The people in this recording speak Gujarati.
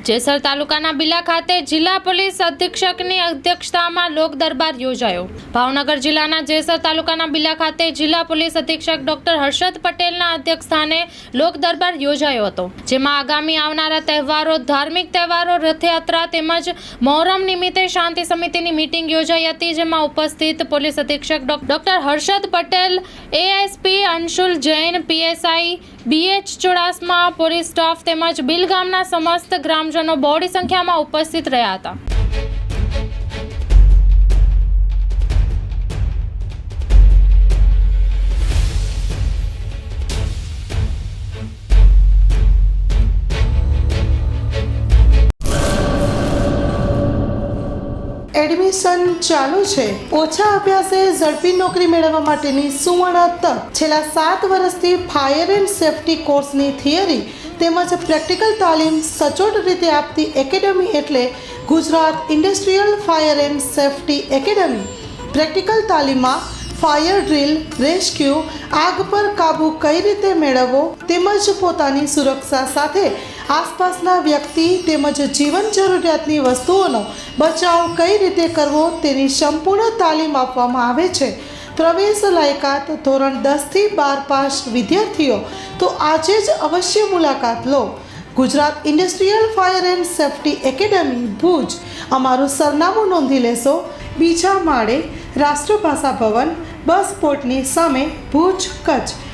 જેસર તાલુકાના બિલા ખાતે જિલ્લા પોલીસ અધિક્ષકની અધ્યક્ષતામાં લોક દરબાર યોજાયો। ભાવનગર જિલ્લાના જેસર તાલુકાના બિલા ખાતે જિલ્લા પોલીસ અધિક્ષક ડોક્ટર હર્ષદ પટેલના અધ્યક્ષસ્થાને લોક દરબાર યોજાયો હતો, જેમાં આગામી આવનારા તહેવારો, ધાર્મિક તહેવારો, રથયાત્રા તેમજ મોહરમ નિમિત્તે શાંતિ સમિતિની મીટિંગ યોજાઈ હતી, જેમાં ઉપસ્થિત પોલીસ અધિક્ષક doctor Harshad Patel, ASP Anshul Jain, PSI BH Chudasama, police staff તેમજ બિલ ગામના સમસ્ત ગ્રામજનો બહોળી સંખ્યામાં ઉપસ્થિત રહ્યા હતા। એડમિશન ચાલુ છે। ઓછા અભ્યાસે ઝડપી નોકરી મેળવવા માટેની સુવર્ણ તક। છેલ્લા 7 વર્ષથી ફાયર એન્ડ સેફટી કોર્સની થિયરી તેમજ પ્રેક્ટિકલ તાલીમ સચોટ રીતે આપતી એકેડમી એટલે Gujarat industrial fire and safety academy. Practical તાલીમમાં ફાયર ડ્રીલ, રેસ્ક્યુ, આગ પર કાબૂ કઈ રીતે મેળવવો તેમજ પોતાની સુરક્ષા સાથે આસપાસના વ્યક્તિ તેમજ જીવન જરૂરિયાતની વસ્તુઓનો બચાવ કઈ રીતે કરવો તેની સંપૂર્ણ તાલીમ આપવામાં આવે છે। પ્રવેશ લાયકાત ધોરણ 10 થી 12 પાસ વિદ્યાર્થીઓ તો આજે જ અવશ્ય મુલાકાત લો। Gujarat industrial fire and safety academy Bhuj. અમારું સરનામું નોંધી લેશો। બીજા માળે રાષ્ટ્રભાષા ભવન, બસ પોર્ટની સામે, ભુજ, કચ્છ।